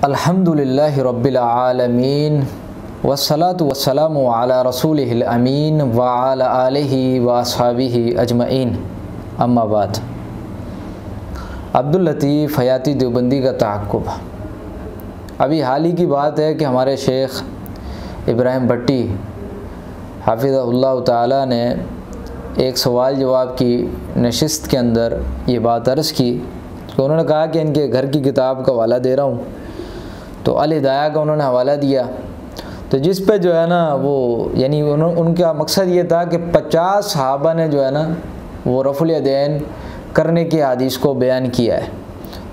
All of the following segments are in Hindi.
अल्हम्दुलिल्लाहि रब्बिल आलमीन वस्सलातु वस्सलामु अला रसूलिहिल अमीन व अला आलिहि व अस्हाबिहि अजमईन। अम्मा बाद। अब्दुल लतीफ़ हयाती देवबंदी का तअक्कुब। अभी हाल ही की बात है कि हमारे शेख इब्राहिम भट्टी हाफिज़हुल्लाह ताला ने एक सवाल जवाब की नशिस्त के अंदर ये बात अर्ज़ की तो उन्होंने कहा कि इनके घर की किताब का हवाला दे रहा हूँ। तो अल हिदाया का उन्होंने हवाला दिया, तो जिस पे जो है ना वो यानी उनका मकसद ये था कि 50 सहाबा ने जो है ना वो रफ़ुल यदैन करने की हदीस को बयान किया है।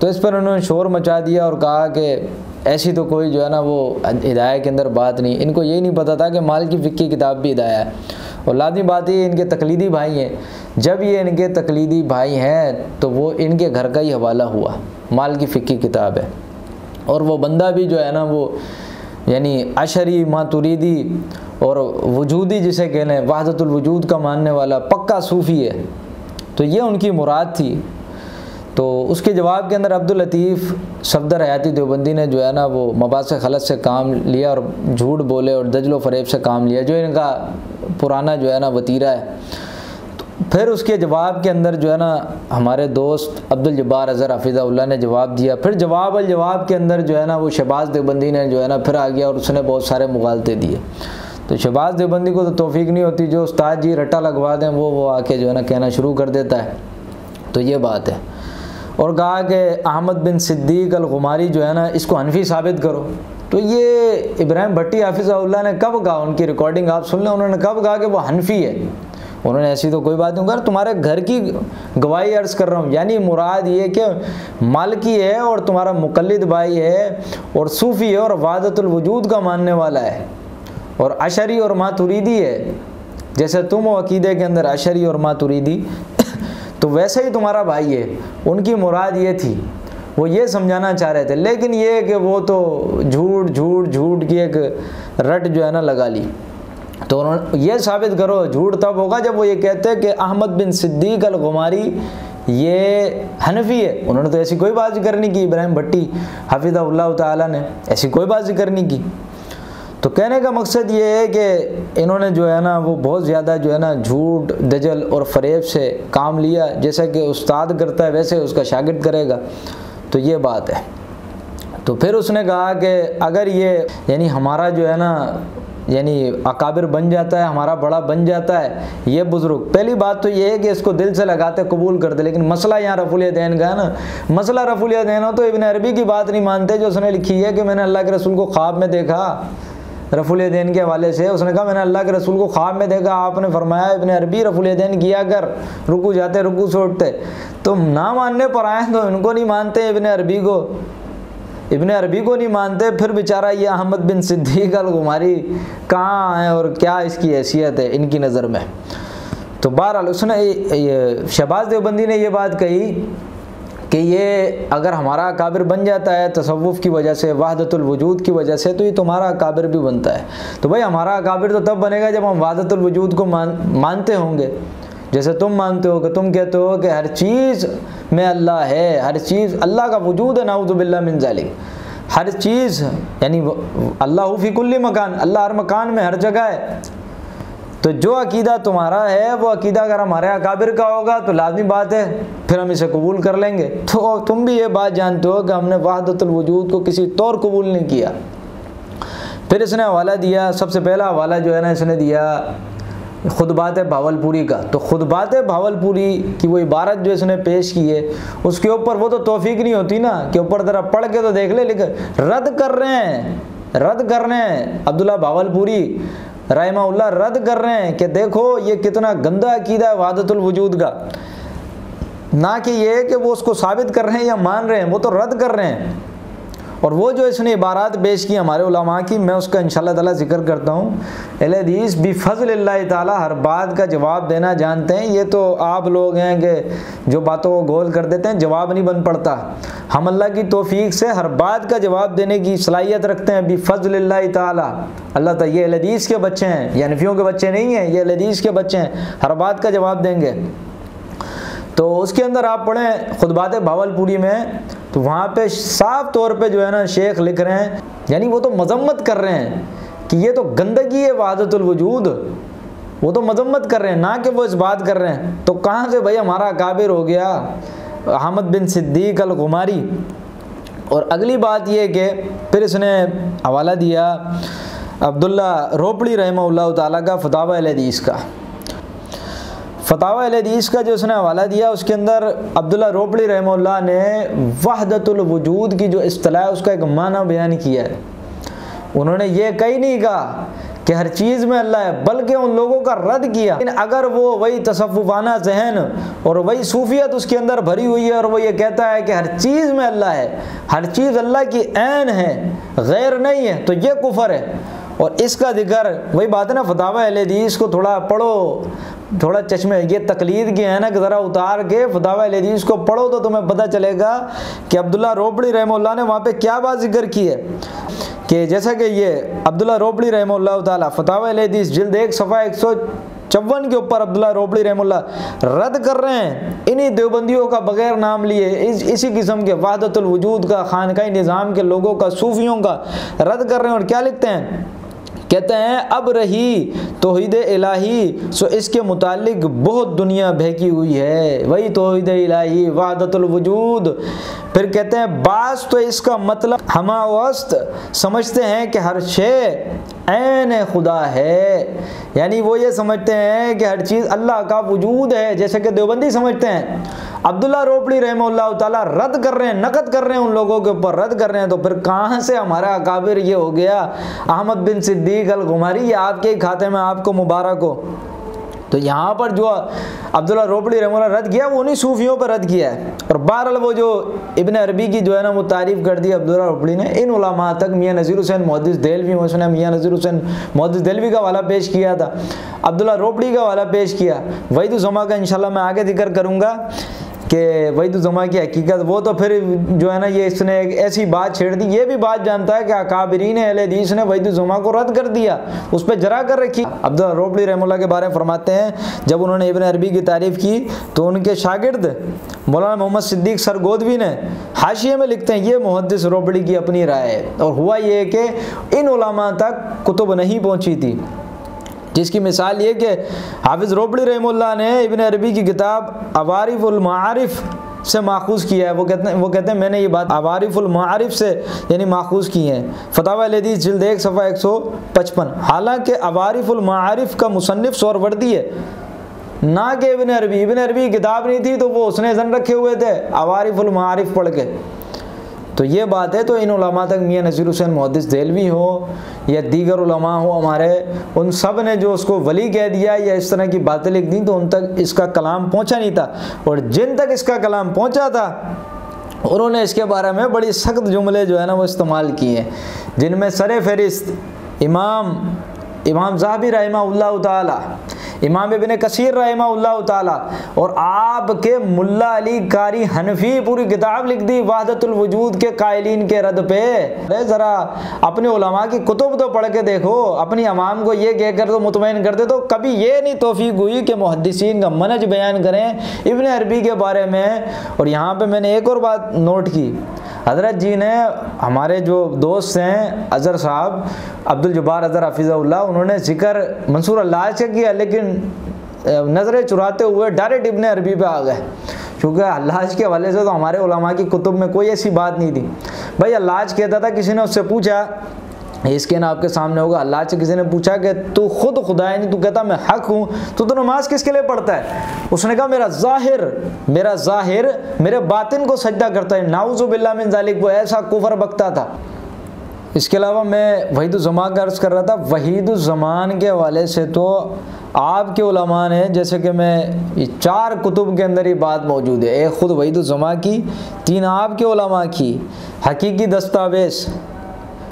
तो इस पर उन्होंने शोर मचा दिया और कहा कि ऐसी तो कोई जो है ना वो हिदाया के अंदर बात नहीं। इनको यही नहीं पता था कि माल की फ़िक्र की किताब भी हिदाया है। और लाज़मी बात ये इनके तकलीदी भाई हैं। जब ये इनके तकलीदी भाई हैं तो वो इनके घर का ही हवाला हुआ, माल की फ़िक्र की किताब है। और वो बंदा भी जो है ना वो यानी अशरी मातुरीदी और वजूदी जिसे कहने वहदतुल वजूद का मानने वाला पक्का सूफ़ी है। तो ये उनकी मुराद थी। तो उसके जवाब के अंदर अब्दुल लतीफ़ सफदर हयाती देवबंदी ने जो है ना वो मबासे खलत से काम लिया और झूठ बोले और दजल व फ़रेब से काम लिया, जो इनका पुराना जो है ना वतीरा है। फिर उसके जवाब के अंदर जो है ना हमारे दोस्त अब्दुल जब्बार अज़हर हफ़िज़हुल्लाह ने जवाब दिया। फिर जवाब के अंदर जो है ना वो शहबाज देवबंदी ने जो है ना फिर आ गया और उसने बहुत सारे मुगालते दिए। तो शहबाज देवबंदी को तो तौफीक नहीं होती, जो उस्ताद जी रट्टा लगवा दें वो आके जो है ना कहना शुरू कर देता है। तो ये बात है। और कहा कि अहमद बिन सिद्दीक़ अल गुमारी जो है ना इसको हनफी साबित करो। तो ये इब्राहिम भट्टी हाफिज़हुल्लाह ने कब कहा, उनकी रिकॉर्डिंग आप सुन लें, उन्होंने कब कहा कि वो हनफी है। उन्होंने ऐसी तो कोई बात नहीं कहा, तुम्हारे घर की गवाही अर्ज़ कर रहा हूँ। यानी मुराद ये कि मालिकी है और तुम्हारा मुक़ल्लिद भाई है और सूफ़ी है और वहदतुल वजूद का मानने वाला है और अशरी और मातुरीदी है। जैसे तुम हो अक़ीदे के अंदर अशरी और मातुरीदी तो वैसे ही तुम्हारा भाई है। उनकी मुराद ये थी, वो ये समझाना चाह रहे थे। लेकिन ये कि वो तो झूठ की एक रट जो है ना लगा ली। तो उन्होंने ये साबित करो, झूठ तब होगा जब वो ये कहते हैं कि अहमद बिन सिद्दीक़ अल गुमारी ये हनफी है। उन्होंने तो ऐसी कोई बात जिक्र नहीं की, इब्राहिम भट्टी हाफिज़हुल्लाह ताला ने ऐसी कोई बात जिक्र नहीं की। तो कहने का मकसद ये है कि इन्होंने जो है ना वो बहुत ज़्यादा जो है ना झूठ दजल और फ़रेब से काम लिया। जैसा कि उस्ताद करता है वैसे उसका शागिर्द करेगा। तो ये बात है। तो फिर उसने कहा कि अगर ये यानी हमारा जो है ना यानी अकाबिर बन जाता है, हमारा बड़ा बन जाता है ये बुज़ुर्ग, पहली बात तो ये है कि इसको दिल से लगाते कबूल करते। लेकिन मसला यहाँ रफ़ुल यदैन का है ना। मसला रफ़ुल यदैन हो तो इब्न अरबी की बात नहीं मानते, जो उसने लिखी है कि मैंने अल्लाह के रसूल को ख्वाब में देखा। रफ़ुल यदैन के हवाले से उसने कहा मैंने अल्लाह के रसूल को ख्वाब में देखा, आपने फरमाया इब्न अरबी रफ़ुल यदैन किया कर, रुकू जाते रुकू से उठते। तो ना मानने पर आए तो इनको नहीं मानते, इब्न अरबी को नहीं मानते। फिर बेचारा ये अहमद बिन सिद्दीक़ अल गुमारी कहाँ है और क्या इसकी हैसियत है इनकी नज़र में। तो बहरहाल उसने शहबाज देवबंदी ने ये बात कही कि ये अगर हमारा अकाबिर बन जाता है तसव्वुफ़ की वजह से, वहदतुल वजूद की वजह से, तो ये तुम्हारा अकाबिर भी बनता है। तो भाई हमारा अकाबिर तो तब बनेगा जब हम वहदतुल वजूद को मानते होंगे। जैसे तुम मानते हो कि तुम कहते हो कि हर चीज़ में अल्लाह है, हर चीज़ अल्लाह का वजूद है, नाऊज़ु बिल्लाह मिन ज़ालिक। हर चीज़ यानी अल्लाह फ़ी कुल्ली मकान, अल्लाह हर मकान में हर जगह है। तो जो अकीदा तुम्हारा है वो अकीदा अगर हमारे अकाबिर का होगा तो लाज़मी बात है फिर हम इसे कबूल कर लेंगे। तो तुम भी ये बात जानते हो कि हमने वहदतुल वजूद को किसी तौर कबूल नहीं किया। फिर इसने हवाला दिया, सबसे पहला हवाला जो है ना इसने दिया खुतबात भावलपुरी का। तो खुतबात भावलपुरी की वो इबारत जो इसने पेश की है उसके ऊपर वो तो तौफीक नहीं होती ना कि ऊपर तरफ पढ़ के तो देख ले, लेकिन रद्द कर रहे हैं अब्दुल्ला भावलपुरी रहमहुल्लाह रद्द कर रहे हैं कि देखो ये कितना गंदा अकीदा है वहदतुल वजूद का। ना कि ये कि वो उसको साबित कर रहे हैं या मान रहे हैं, वो तो रद्द कर रहे हैं। और वो जो इसने इबारात पेश की हमारे उलमा की, मैं उसका इंशाअल्लाह ताला जिक्र करता हूँ। अहले हदीस बिफ़ज़लिल्लाहि ताला हर बात का जवाब देना जानते हैं। ये तो आप लोग हैं कि जो बातों को गोल कर देते हैं, जवाब नहीं बन पड़ता। हम अल्लाह की तौफीक से हर बात का जवाब देने की सलाहियत रखते हैं बिफ़ज़लिल्लाहि ताला। अल्लाह ताला ये अहले हदीस के बच्चे हैं, ये हनफियों के बच्चे नहीं हैं, ये अहले हदीस के बच्चे हैं, हर बात का जवाब देंगे। तो उसके अंदर आप पढ़ें खुतबात भावलपुरी में तो वहाँ पे साफ तौर पे जो है ना शेख लिख रहे हैं, यानी वो तो मजम्मत कर रहे हैं कि ये तो गंदगी है वहदतुल वजूद, वो तो मजम्मत कर रहे हैं, ना कि वो इस बात कर रहे हैं। तो कहाँ से भाई हमारा काबिर हो गया अहमद बिन सिद्दीक अल गुमारी। और अगली बात ये कि फिर इसने हवाला दिया अब्दुल्ला रोपड़ी रहमहुल्लाह ताला का फतावा अल हदीस का। फतावा अल हदीस का जो उसने हवाला दिया उसके अंदर अब्दुल्ला रोपड़ी रहमहुल्लाह ने वहदतुल वजूद की जो इस्तिलाह है उसका एक माना बयान किया है। उन्होंने ये कहीं नहीं कहा कि हर चीज़ में अल्लाह है, बल्कि उन लोगों का रद्द किया। लेकिन अगर वो वही तसव्वुफाना जहन और वही सूफियत उसके अंदर भरी हुई है और वो ये कहता है कि हर चीज़ में अल्लाह है, हर चीज़ अल्लाह की ऐन है, गैर नहीं है, तो ये कुफर है। और इसका जिक्र वही बात है ना, फतावा अहले हदीस को थोड़ा पढ़ो, थोड़ा चश्मे ये तकलीद की है ना कि ज़रा उतार के फतावा अहले हदीस को पढ़ो तो तुम्हें पता चलेगा कि अब्दुल्ला रोपड़ी रहमहुल्लाह ने वहाँ पे क्या बात जिक्र की है। कि जैसा कि ये अब्दुल्ला रोपड़ी रहमहुल्लाह ताला फतावा अहले हदीस जिल्द 1 सफ़ा 154 के ऊपर अब्दुल्ला रोपड़ी रहमहुल्लाह रद्द कर रहे हैं इन्हीं देवबंदियों का बगैर नाम लिए, इसी किस्म के वहदतुल वजूद का, खानकाई निज़ाम के लोगों का, सूफियों का रद्द कर रहे हैं। और क्या लिखते हैं, कहते हैं अब रही तौहीद इलाही सो इसके मुतालिक बहुत दुनिया बहकी हुई है, वही तौहीद इलाही वहदतुल वजूद। फिर कहते हैं बास तो इसका मतलब हमा वस्त समझते हैं कि हर शे ऐन खुदा है, यानी वो ये समझते हैं कि हर चीज़ अल्लाह का वजूद है, जैसे कि देवबंदी समझते हैं। अब्दुल्ला रोपड़ी रहमहुल्लाह ताला रद्द कर रहे हैं, नकद कर रहे हैं, उन लोगों के ऊपर रद्द कर रहे हैं। तो फिर कहाँ से हमारा अकाबिर ये हो गया अहमद बिन सिद्दीक अल गुमारी, ये आपके ही खाते में, आपको मुबारक हो। तो यहाँ पर जो अब्दुल्ला रोपड़ी रहमहुल्लाह रद्द किया वो उन्हीं सूफियों पर रद्द किया है। और बहरहाल वो जो इब्न अरबी की जो है ना वो तारीफ़ कर दी अब्दुल्ला रोपड़ी ने, इन उलमा तक मियाँ नज़ीर हुसैन मुहद्दिस देलवी, उसने मियाँ नज़ीर हुसैन मुहद्दिस देलवी का वाला पेश किया था, अब्दुल्ला रोपड़ी का वाला पेश किया। वहीदुज़्ज़मा का इंशाल्लाह मैं आगे जिक्र करूँगा कि वहीदुज़्ज़मा की हकीकत, वो तो फिर जो है ना ये इसने एक ऐसी बात छेड़ दी, ये भी बात जानता है कि अकाबिरीन अहले हदीस ने वहीदुज़्ज़मा को रद्द कर दिया, उस पर जरा कर रखी। अब्दुल्ला रोपड़ी रहमहुल्लाह के बारे में फरमाते हैं जब उन्होंने इब्न अरबी की तारीफ़ की तो उनके शागिर्द मौलाना मोहम्मद सिद्दीक सरगोदवी ने हाशिये में लिखते हैं ये मुहद्दिस रोपड़ी की अपनी राय है। और हुआ ये कि इन उलमा तक कुतुब नहीं पहुँची थी, जिसकी मिसाल ये कि हाफिज़ रोपड़ी रहमहुल्लाह ने इब्न अरबी की किताब अवारिफुल मारिफ से माखूज़ किया है। वो कहते हैं मैंने ये बात अवारिफुल मारिफ से यानी माखूज़ की है। फतावा अल हदीस जिल्द 1 सफ़ा 155। हालांकि अवारिफुल मारिफ का मुसन्निफ सोहरवर्दी है, ना कि इब्न अरबी। इब्न अरबी की किताब नहीं थी तो वो उसने जन रखे हुए थे अवारिफुल मारिफ पढ़ के। तो ये बात है। तो इन उलमा तक मियाँ नज़ीर हुसैन मुहद्दिस देलवी हो या दीगर उलमा हो हमारे, उन सब ने जो उसको वली कह दिया या इस तरह की बातें लिख दी तो उन तक इसका कलाम पहुंचा नहीं था। और जिन तक इसका कलाम पहुंचा था उन्होंने इसके बारे में बड़ी सख्त जुमले जो है ना वो इस्तेमाल किए हैं, जिनमें सरे फहरिस्त इमाम ज़हाबी रहमहुल्लाह ताला, इमाम इब्न कसीर रहमहुल्लाह ताला और आपके मुल्ला अली कारी हनफी पूरी किताब लिख दी वहदतुल वजूद के कायलीन के रद्द पे। अरे ज़रा अपने उलमा की कुतुब तो पढ़ के देखो, अपनी अवाम को ये कहकर तो मुतमईन कर दे। तो कभी ये नहीं तौफीक हुई कि मुहद्दिसीन का मनहज बयान करें इब्न अरबी के बारे में। और यहाँ पे मैंने एक और बात नोट की, हज़रत जी ने, हमारे जो दोस्त हैं अज़हर साहब अब्दुल जब्बार अज़हर हफ़िज़हुल्लाह, उन्होंने जिक्र मंसूर अल्लाज का किया लेकिन नज़रें चुराते हुए डायरेक्ट इब्न अरबी पे आ गए, क्योंकि अल्लाज के हवाले से तो हमारे उलमा की कुतुब में कोई ऐसी बात नहीं थी। भाई अल्लाज कहता था, किसी ने उससे पूछा, इसके ना आपके सामने होगा, अल्लाह से किसी ने पूछा कि तू खुद खुदा है नहीं, तू कहता मैं हक हूँ, तो नमाज किसके लिए पढ़ता है? उसने कहा मेरा ज़ाहिर मेरे बातिन को सजदा करता है। नाउज़ु बिल्लाह मिन ज़ालिक, वो ऐसा कुफर बकता था। इसके अलावा मैं वहीदुज़्ज़मा का अर्ज़ कर रहा था, वहीदुज़्ज़मान के हवाले से तो आपके उलमा ने, जैसे कि मैं 4 कुतुब के अंदर ही बात मौजूद है, एक ख़ुद वहीदुज़्ज़मा की, 3 आपके उलमा की, हकीकी दस्तावेज़,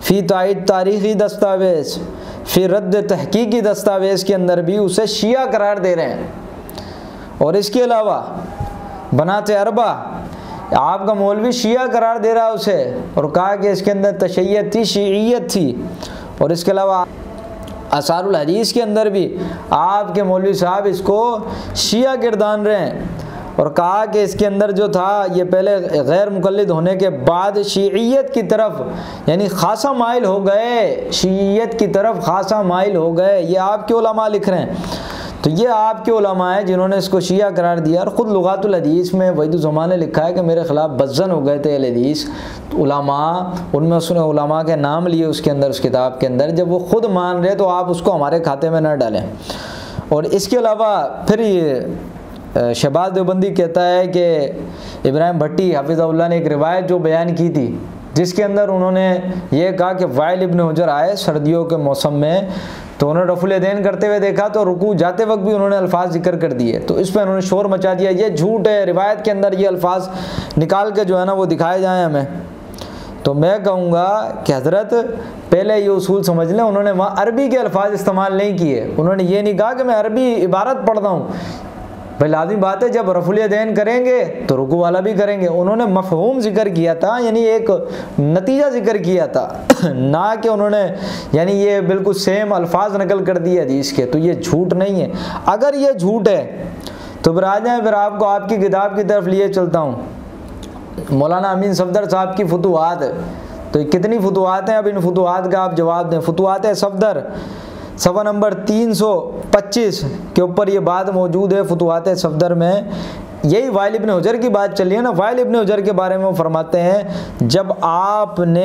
फ़ी ताईद तारीख़ी दस्तावेज़, फिर रद्द तहकीकी दस्तावेज़ के अंदर भी उसे शिया करार दे रहे हैं। और इसके अलावा बनाते अरबा आपका मौलवी शिया करार दे रहा है उसे, और कहा कि इसके अंदर तशय्युत थी, शीइयत थी। और इसके अलावा असारुल हदीस के अंदर भी आपके मौलवी साहब इसको शिया गिरदान रहे हैं। और कहा कि इसके अंदर जो था ये पहले गैर मुक़ल्लिद होने के बाद शीइयत की तरफ यानी खासा माइल हो गए, शीइयत की तरफ खासा माइल हो गए। ये आपके उलमा लिख रहे हैं। तो ये आपके उलमा है जिन्होंने इसको शिया करार दिया। और ख़ुद लुगातुल हदीस में वहीदुज़्ज़मान ने लिखा है कि मेरे ख़िलाफ़ बज़्ज़न हो गए थे अहले हदीस उलमा, उनमें उसने उलमा के नाम लिए उसके अंदर, उस किताब के अंदर। जब वो ख़ुद मान रहे तो आप उसको हमारे खाते में न डालें। और इसके अलावा फिर ये शहबाज देवबंदी कहता है कि इब्राहिम भट्टी हफ़िज़हुल्लाह ने एक रिवायत जो बयान की थी जिसके अंदर उन्होंने ये कहा कि वाइल इब्न हुजर आए सर्दियों के मौसम में, तो उन्होंने रफ़ुल यदैन करते हुए देखा तो रुकू जाते वक्त भी उन्होंने अल्फाज जिक्र कर दिए। तो इस पर उन्होंने शोर मचा दिया, ये झूठ है, रिवायत के अंदर ये अल्फाज निकाल के जो है ना वो दिखाए जाएँ हमें। तो मैं कहूँगा कि हज़रत पहले ये उसूल समझ लें, उन्होंने वहाँ अरबी के अल्फाज इस्तेमाल नहीं किए। उन्होंने ये नहीं कहा कि मैं अरबी इबारत पढ़ता हूँ। भाई लाज़िम बात है जब रफ़ुल यदैन करेंगे तो रुकू वाला भी करेंगे। उन्होंने मफ़हूम ज़िक्र किया था, यानी एक नतीजा ज़िक्र किया था, ना कि उन्होंने यानी ये बिल्कुल सेम अल्फाज नकल कर दिए हदीस के। तो ये झूठ नहीं है। अगर ये झूठ है तो फिर आ जाए, फिर आपको आपकी किताब की तरफ लिए चलता हूँ, मौलाना अमीन सफदर साहब की फुतुहात। तो कितनी फुतुहात हैं, अब इन फुतुहात का आप जवाब दें। फुतुहात सफदर सफ़ा नंबर 325 के ऊपर ये बात मौजूद है फुतुहात सफदर में। यही वाइल इब्न हुजर की बात चली है ना। वाइल इब्न हुजर के बारे में वो फरमाते हैं जब आपने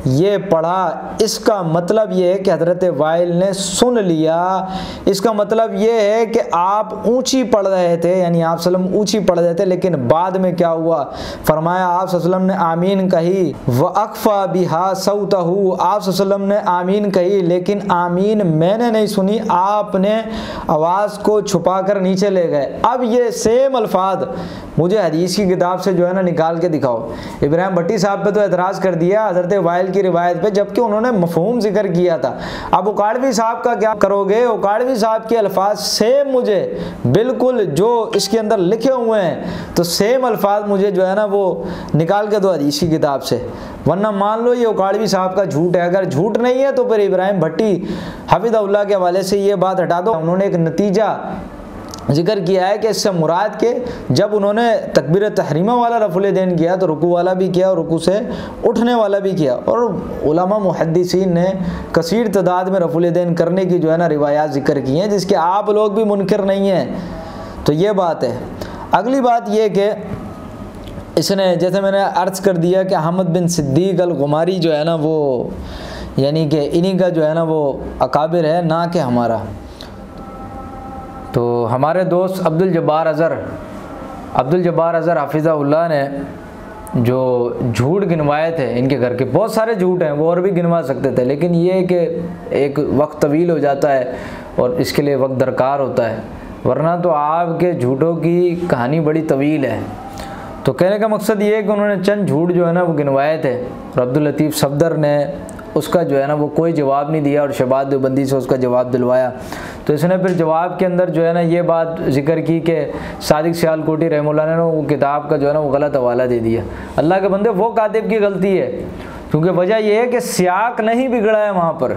ये पढ़ा इसका मतलब ये है कि हज़रत वाइल ने सुन लिया, इसका मतलब ये है कि आप ऊंची पढ़ रहे थे, यानी आप सल्लम ऊंची पढ़ रहे थे, लेकिन बाद में क्या हुआ, फरमाया आप सल्लम ने आमीन कही व अकफ़ा बिहा सौतहू, आप सल्लम ने आमीन कही लेकिन आमीन मैंने नहीं सुनी, आपने आवाज़ को छुपा कर नीचे ले गए। अब ये सेम अल्फाज मुझे हदीस की किताब से जो है ना निकाल के दिखाओ। इब्राहिम भट्टी साहब पे तो एतराज़ कर दिया हज़रत वाइल की रिवायत पे, जबकि उन्होंने मफ़हूम जिक्र किया था। अब उकाड़वी साहब का क्या करोगे? उकाड़वी साहब के अल्फाज सेम मुझे बिल्कुल जो इसके अंदर लिखे हुए हैं, तो सेम अल्फाज मुझे जो है ना वो निकाल के दो हदीस की किताब से, वरना मान लो ये उकाड़वी साहब का झूठ है। अगर झूठ नहीं है तो फिर इब्राहिम भट्टी हफ़िज़हुल्लाह के हवाले से ये बात हटा दो। उन्होंने एक नतीजा जिक्र किया है कि इससे मुराद के जब उन्होंने तकबीर तहरीमा वाला रफ़ुल यदैन किया तो रुकू वाला भी किया और रुकू से उठने वाला भी किया। और उलमा मुहद्दिसीन ने कसीर तादाद में रफ़ुल यदैन करने की जो है ना रिवायात जिक्र की हैं, जिसके आप लोग भी मुनकर नहीं हैं। तो ये बात है। अगली बात ये कि इसने, जैसे मैंने अर्ज़ कर दिया कि अहमद बिन सिद्दीक़ अल-गुमारी जो है ना वो यानी कि इन्हीं का जो है ना वो अकाबिर है, ना कि हमारा। तो हमारे दोस्त अब्दुल जब्बार अज़हर हफ़िज़हुल्लाह ने जो झूठ गिनवाए थे इनके घर के, बहुत सारे झूठ हैं, वो और भी गिनवा सकते थे, लेकिन ये कि एक वक्त तवील हो जाता है और इसके लिए वक्त दरकार होता है, वरना तो आपके झूठों की कहानी बड़ी तवील है। तो कहने का मकसद ये है कि उन्होंने चंद झूठ जो है ना वो गिनवाए थे और अब्दुल लतीफ़ सफदर ने उसका जो है ना वो कोई जवाब नहीं दिया और शहबाज देवबंदी से उसका जवाब दिलवाया। तो इसने फिर जवाब के अंदर जो है ना ये बात जिक्र की कि सादिक सियालकोटी रहमतुल्लाह ने वो किताब का जो है ना वो गलत हवाला दे दिया। अल्लाह के बंदे वो कातिब की गलती है, क्योंकि वजह यह है कि सियाक नहीं बिगड़ा है वहाँ पर।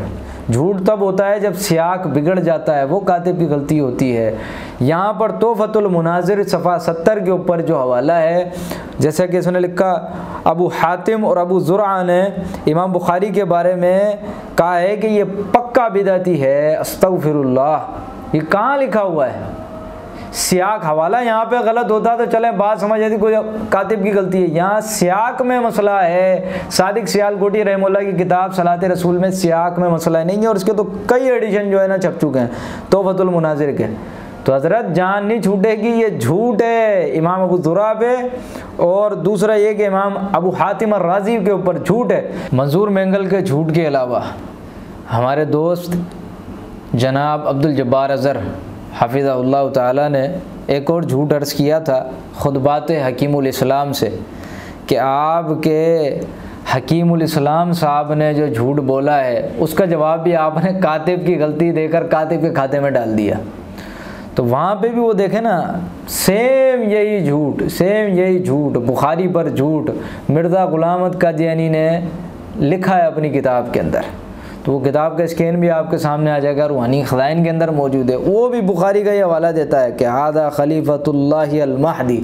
झूठ तब होता है जब सियाक बिगड़ जाता है, वो कातिब की गलती होती है। यहाँ पर तोहफ़तुल मुनाज़िर सफ़ा 70 के ऊपर जो हवाला है, जैसा कि इसने लिखा, अबू हातिम और अबू ज़ुरआ ने इमाम बुखारी के बारे में कहा है कि ये पक्का बिदअती है। अस्तग़फिरुल्लाह, ये कहाँ लिखा हुआ है? सियाक हवाला यहाँ पे गलत होता तो चलें बात समझ आती, कोई कातिब की गलती है। यहाँ सियाक में मसला है। सादिक सियालकोटी रहमतुल्लाह की किताब सलात रसूल में सियाक में मसला नहीं है, और इसके तो कई एडिशन जो है ना छप चुके हैं तोहफ़तुल मुनाज़िर के। तो हज़रत जान नहीं छूटेगी, ये झूठ है इमाम अबू ज़ुरआ पे, और दूसरा ये कि इमाम अबू हातिम अर्राज़ी के ऊपर झूठ है। मंजूर मेंगल के झूठ के अलावा हमारे दोस्त जनाब अब्दुल जब्बार अज़हर हफ़िज़हुल्लाह ताला ने एक और झूठ अर्ज़ किया था खुतबात हकीमुल इस्लाम से, कि आपके हकीमुल इस्लाम साहब ने जो झूठ बोला है उसका जवाब भी आपने कातिब की गलती देकर कातिब के खाते में डाल दिया। तो वहाँ पे भी वो देखें ना, सेम यही झूठ बुखारी पर झूठ मिर्ज़ा ग़ुलाम अहमद कादियानी ने लिखा है अपनी किताब के अंदर। तो वो किताब का स्कैन भी आपके सामने आ जाएगा, रूहानी ख़ज़ाइन के अंदर मौजूद है। वो भी बुखारी का ये हवाला देता है कि हादा खलीफतुल्लाह अल महदी।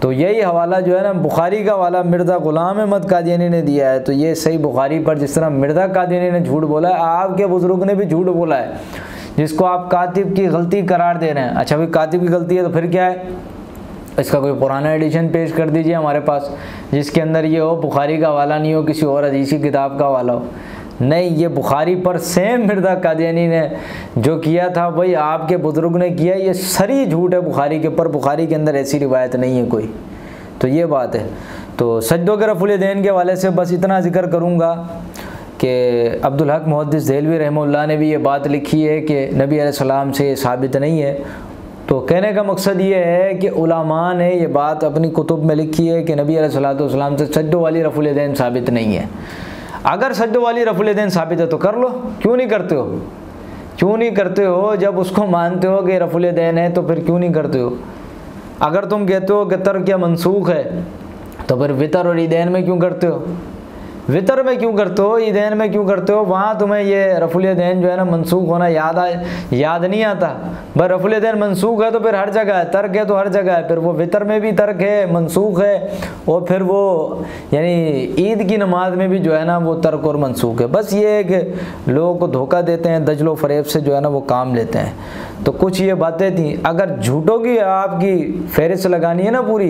तो यही हवाला जो है ना बुखारी का हवाला मिर्ज़ा ग़ुलाम अहमद कादियानी ने दिया है। तो ये सही बुखारी पर जिस तरह मिर्ज़ा कादियानी ने झूठ बोला है, आपके बुज़ुर्ग ने भी झूठ बोला है, जिसको आप कातिब की गलती करार दे रहे हैं। अच्छा भाई कातिब की गलती है तो फिर क्या है, इसका कोई पुराना एडिशन पेश कर दीजिए हमारे पास जिसके अंदर ये हो, बुखारी का हवाला नहीं हो, किसी और हदीस की किताब का हवाला हो। नहीं, ये बुखारी पर सेम मिर्ज़ा कादियानी ने जो किया था वही आपके बुज़ुर्ग ने किया। ये सरी झूठ है बुखारी के ऊपर, बुखारी के अंदर ऐसी रिवायत नहीं है कोई। तो ये बात है। तो सज्दों के रफ़ुल यदैन के हवाले से बस इतना जिक्र करूँगा कि अब्दुल हक मुहद्दिस देहलवी रहमतुल्लाह ने भी ये बात लिखी है कि नबी अलैहिस्सलाम से ये साबित नहीं है। तो कहने का मकसद ये है कि उलमा ने ये बात अपनी कुतुब में लिखी है कि नबी अलैहिस्सलाम से सज्दों वाली रफ़ुल यदैन साबित नहीं है। अगर सज्दों वाली रफ़ुल यदैन साबित है तो कर लो, क्यों नहीं करते हो? क्यों नहीं करते हो? जब उसको मानते हो कि रफ़ुल यदैन है तो फिर क्यों नहीं करते हो? अगर तुम कहते हो कि तर्क या मनसूख है तो फिर वितर और ईदैन में क्यों करते हो? वितर में क्यों करते हो, ईदैन में क्यों करते हो? वहाँ तुम्हें ये रफ़ुल यदैन जो है ना मनसूख होना याद नहीं आता। भाई रफ़ुल यदैन मनसूख है तो फिर हर जगह है, तर्क है तो हर जगह है, फिर वो वितर में भी तर्क है, मनसूख है, और फिर वो यानी ईद की नमाज में भी जो है ना वो तर्क और मनसूख है। बस ये है कि लोगों को धोखा देते हैं, दजलो फरेब से जो है ना वो काम लेते हैं। तो कुछ ये बातें थी। अगर झूठों की आपकी फहरिस्त लगानी है ना पूरी,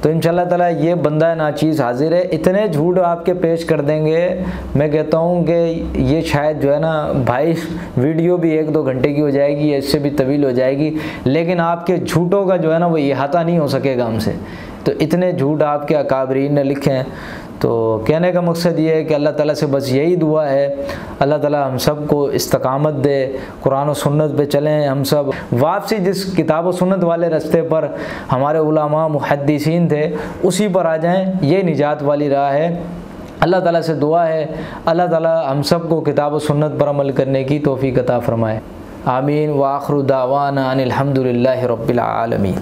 तो इंशाअल्लाह ताला ये बंदा नाचीज़ हाजिर है, इतने झूठ आपके पेश कर देंगे। मैं कहता हूँ कि ये शायद जो है ना भाई वीडियो भी 1-2 घंटे की हो जाएगी, इससे भी तवील हो जाएगी, लेकिन आपके झूठों का जो है ना वो इहाता नहीं हो सकेगा हमसे। तो इतने झूठ आपके अकाबरीन ने लिखे हैं। तो कहने का मकसद ये है कि अल्लाह ताला से बस यही दुआ है, अल्लाह ताला हम सब को इस्तकामत दे, कुरान और सुन्नत पे चलें हम सब। वापसी जिस किताब और सुन्नत वाले रास्ते पर हमारे उलमा मुहद्दिसीन थे उसी पर आ जाएं, ये निजात वाली राह है। अल्लाह ताला से दुआ है अल्लाह ताला हम सब को किताब और सुन्नत पर अमल करने की तौफीक अता फरमाए। आमीन। व आखिरु दावाना अनिल हम्दुलिल्लाहि रब्बिल आलमीन।